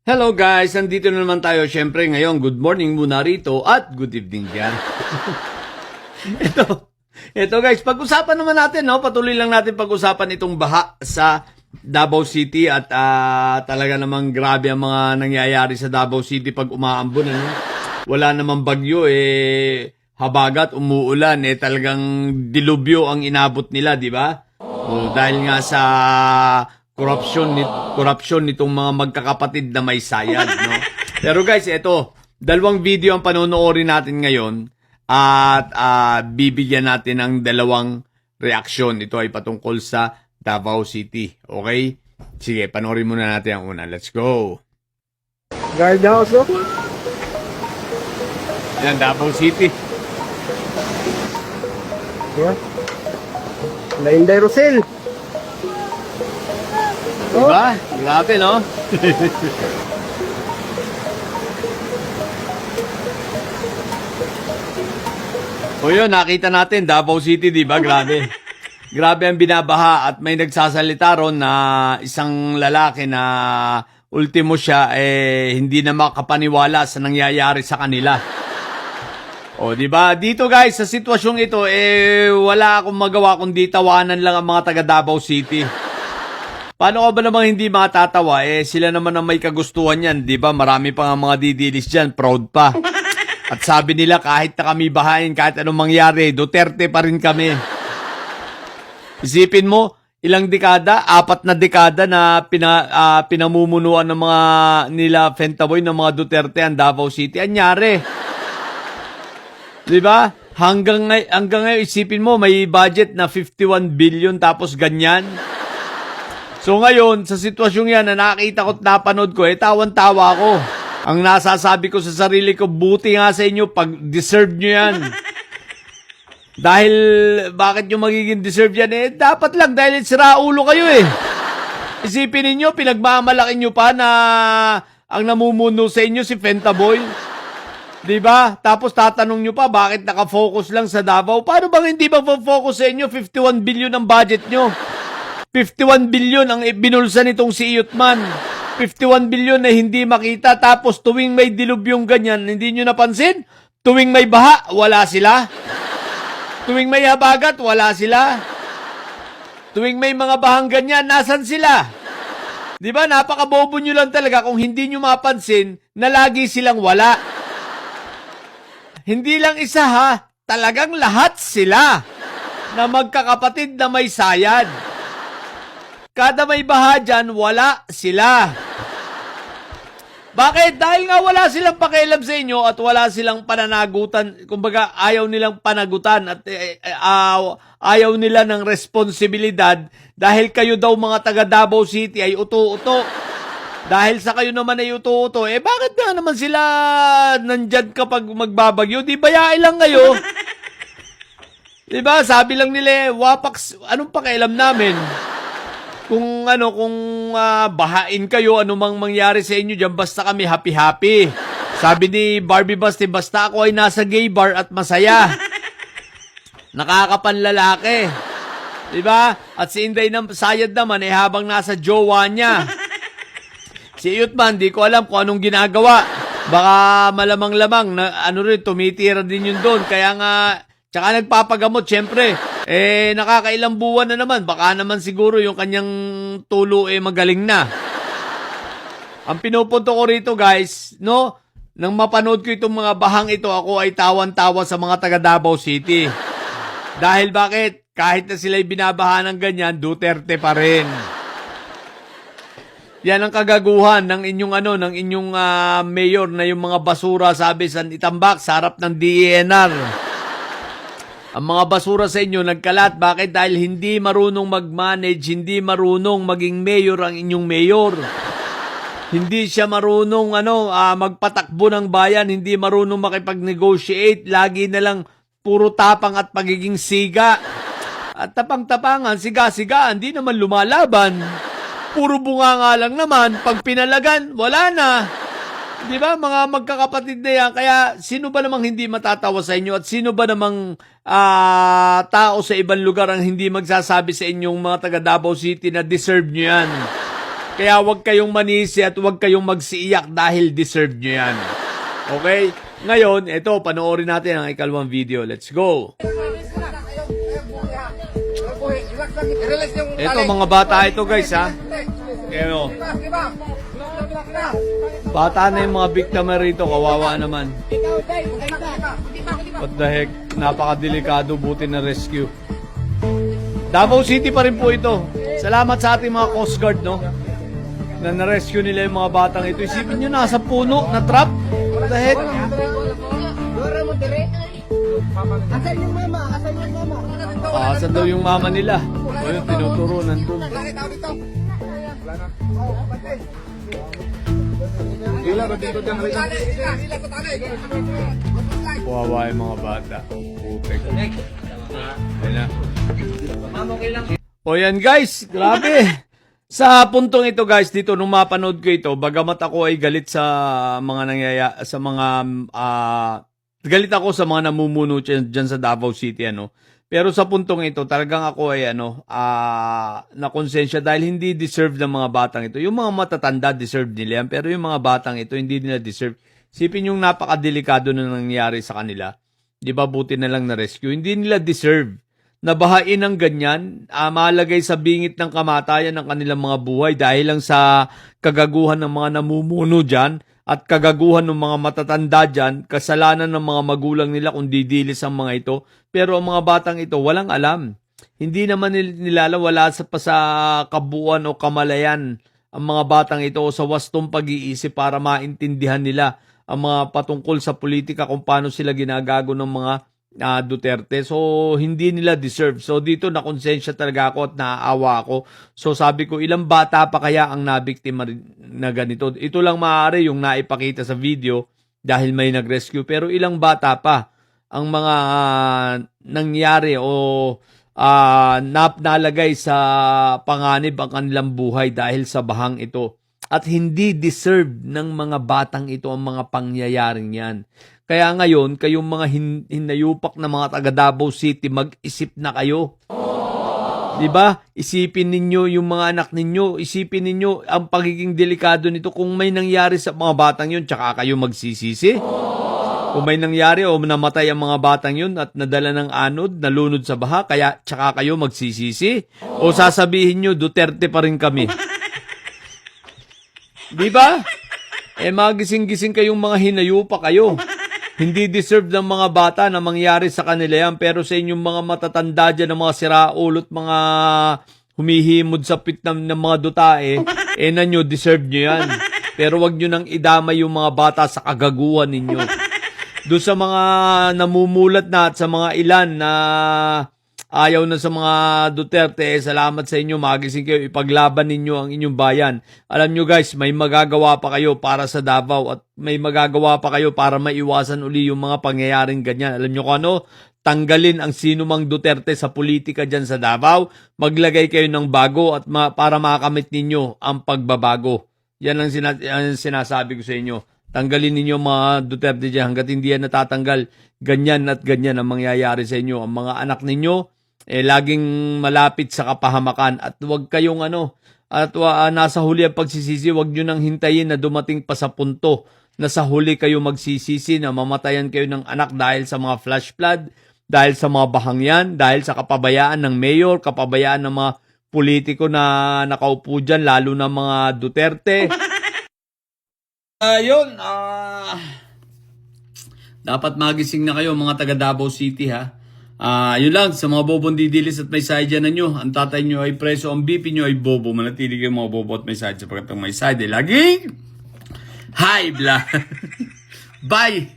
Hello guys, nandito na naman tayo. Syempre ngayon, good morning muna rito at good evening dyan. ito guys, pag-usapan naman natin, no? Patuloy lang natin pag-usapan itong baha sa Davao City at talaga namang grabe ang mga nangyayari sa Davao City pag umaambon. Ano? Wala namang bagyo, habagat, umuulan, talagang dilubyo ang inabot nila, di ba? Dahil nga sa corruption nitong mga magkakapatid na may sayad, no? Pero guys, ito, dalawang video ang panonoorin natin ngayon at bibigyan natin ng dalawang reaksyon. Ito ay patungkol sa Davao City. Okay? Sige, panoorin muna natin ang una. Let's go! Guardhouse, no? Yan, Davao City. Yeah. La Inday Rosel. Diba? Grabe, no? O yun, nakita natin, Davao City, di ba? Grabe. Grabe ang binabaha at may nagsasalita ron na isang lalaki na ultimo siya, hindi na makapaniwala sa nangyayari sa kanila. O, di ba? Dito guys, sa sitwasyong ito, wala akong magawa kundi tawanan lang ang mga taga Davao City. Paano ka ba namang hindi matatawa? Sila naman ang may kagustuhan yan, di ba? Marami pa nga mga didilis dyan, proud pa. At sabi nila, kahit na kami bahain, kahit anong mangyari, Duterte pa rin kami. Isipin mo, ilang dekada, 4 na dekada na pinamumunuan ng mga nila Fentaboy, ng mga Duterte, ang Davao City. Anyari? Di ba? Hanggang ngayon, isipin mo, may budget na 51 billion tapos ganyan. So ngayon, sa sitwasyong yan na nakita ko at napanood ko, tawan-tawa ako. Ang nasasabi ko sa sarili ko, buti nga sa inyo pag deserve nyo yan. Dahil, bakit nyo magiging deserve yan? Dapat lang dahil siraulo kayo Isipin ninyo, pinagmamalaki nyo pa na ang namumuno sa inyo si Fentaboy. Diba? Tapos tatanong nyo pa, bakit nakafocus lang sa Davao? Paano bang hindi mag-focus sa inyo? 51 billion ang budget nyo. 51 billion ang binulsa nitong si Iyutman. 51 billion na hindi makita. Tapos tuwing may dilubyong ganyan, hindi nyo napansin? Tuwing may baha, wala sila. Tuwing may habagat, wala sila. Tuwing may mga bahang ganyan, nasan sila? Di ba? Napakabobo nyo lang talaga kung hindi nyo mapansin na lagi silang wala. Hindi lang isa ha, talagang lahat sila na magkakapatid na may sayad. Kada may baha dyan, wala sila. Bakit? Dahil nga wala silang pakialam sa inyo at wala silang pananagutan. Kumbaga, ayaw nilang panagutan at ayaw nila ng responsibilidad dahil kayo daw mga taga Davao City ay uto-uto. Dahil sa kayo naman ay uto-uto, bakit nga naman sila nandyan kapag magbabagyo? Di bayae lang kayo. Diba? Sabi lang nila, wapaks, anong pakialam namin? Kung bahain kayo, anumang mangyari sa inyo dyan, basta kami happy-happy. Sabi ni Barbie Basti, basta ako ay nasa gay bar at masaya. Nakakapanlalaki. Diba? At si Inday ng sayad naman, habang nasa jowa niya. Si Iyutman, di ko alam kung anong ginagawa. Baka malamang-lamang, na, tumitira din yun doon. Kaya nga, tsaka nagpapagamot, syempre. Nakakailang buwan na naman. Baka naman siguro yung kanyang tulo magaling na. Ang pinupunto ko rito guys, no? Nang mapanood ko itong mga bahang ito, ako ay tawan-tawa sa mga taga Davao City. Dahil bakit? Kahit na sila'y binabaha ng ganyan, Duterte pa rin. Yan ang kagaguhan ng inyong mayor na yung mga basura sabi sa itambak sa harap ng DENR. Ang mga basura sa inyo nagkalat. Bakit? Dahil hindi marunong mag-manage, hindi marunong maging mayor ang inyong mayor. Hindi siya marunong magpatakbo ng bayan, hindi marunong makipag-negotiate, lagi na lang puro tapang at pagiging siga. At tapang-tapangan, siga-sigaan, hindi naman lumalaban. Puro bunga nga lang naman, pag pinalagan, wala na. Di ba? Mga magkakapatid na yan. Kaya sino ba namang hindi matatawa sa inyo at sino ba namang tao sa ibang lugar ang hindi magsasabi sa inyong mga taga Davao City na deserve nyo yan? Kaya huwag kayong manisi at huwag kayong magsiiyak dahil deserve nyo yan. Okay? Ngayon, ito, panoorin natin ang ikalawang video. Let's go! Ito, mga bata ito, guys, ha? Kaya, bata na yung mga biktima rito, kawawa naman. What the heck? Napakadelikado, buti na rescue. Davao City pa rin po ito. Salamat sa ating mga Coast Guard, no? Na na-rescue nila yung mga batang ito. Isipin nyo, nasa puno, na trap. What the heck? Asan yung mama? Asan yung mama? Asan daw yung mama nila? O yun, tinuturo nandun. Kawawa yung mga bata. Putek. Ayun na. O yan guys, grabe. Sa puntong ito guys, dito nung mapanood ko ito, bagamat ako ay galit sa mga galit ako sa mga namumuno dyan sa Davao City, ano. Pero sa puntong ito, talagang ako ay nakonsensya dahil hindi deserve ng mga batang ito. Yung mga matatanda, deserve nila yan. Pero yung mga batang ito, hindi nila deserve. Sipin yung napakadelikado na nangyari sa kanila. Di ba, buti na lang na-rescue. Hindi nila deserve. Nabahain ng ganyan, malagay sa bingit ng kamatayan ng kanilang mga buhay dahil lang sa kagaguhan ng mga namumuno dyan at kagaguhan ng mga matatanda dyan, kasalanan ng mga magulang nila kung didilis ang mga ito. Pero ang mga batang ito, walang alam. Hindi naman wala pa sa kabuuan o kamalayan ang mga batang ito o sa wastong pag-iisip para maintindihan nila ang mga patungkol sa politika kung paano sila ginagago ng mga Duterte. So, hindi nila deserve. So, dito nakonsensya talaga ako at naaawa ako. So, sabi ko, ilang bata pa kaya ang nabiktima na ganito? Ito lang maaari yung naipakita sa video dahil may nag-rescue. Pero ilang bata pa ang mga nangyari o nalagay sa panganib ang kanilang buhay dahil sa bahang ito. At hindi deserve ng mga batang ito ang mga pangyayaring yan. Kaya ngayon, kayong mga hinayupak na mga taga Davao City, mag-isip na kayo. Diba? Isipin ninyo yung mga anak ninyo. Isipin ninyo ang pagiging delikado nito. Kung may nangyari sa mga batang yun, tsaka kayo magsisisi. Kung may nangyari o namatay ang mga batang yun at nadala ng anod, nalunod sa baha, kaya tsaka kayo magsisisi. O sasabihin nyo, Duterte pa rin kami. Diba? Magising-gising kayong mga hinayupak kayo. Hindi deserve ng mga bata na mangyari sa kanila yan. Pero sa inyong mga matatanda dyan, ng mga siraulot, mga humihimod sa pit ng mga dutae, na nyo, deserve nyo yan. Pero wag nyo nang idamay yung mga bata sa kagaguhan ninyo. Doon sa mga namumulat na at sa mga ilan na ayaw na sa mga Duterte, salamat sa inyo, magising kayo, ipaglaban ninyo ang inyong bayan. Alam nyo guys, may magagawa pa kayo para sa Davao at may magagawa pa kayo para maiwasan uli yung mga pangyayaring ganyan. Alam nyo kung ano? Tanggalin ang sino mang Duterte sa politika dyan sa Davao, maglagay kayo ng bago at para makamit ninyo ang pagbabago. Yan ang sinasabi ko sa inyo. Tanggalin ninyo mga Duterte dyan hanggat hindi yan natatanggal. Ganyan at ganyan ang mangyayari sa inyo. Ang mga anak ninyo, laging malapit sa kapahamakan at huwag kayong nasa huli ang pagsisisi, huwag nyo nang hintayin na dumating pa sa punto na sa huli kayo magsisisi na mamatayan kayo ng anak dahil sa mga flash flood, dahil sa mga bahangyan, dahil sa kapabayaan ng mayor, kapabayaan ng mga politiko na nakaupo dyan, lalo na mga Duterte. Ayun, dapat magising na kayo mga taga Davao City ha. Yun lang, sa mga bobong didilis at may side dyan na nyo, ang tatay nyo ay preso, ang BP nyo ay bobo. Manatili kayo mga bobo at may side sapagkat ang may side ay laging high blood. Bye!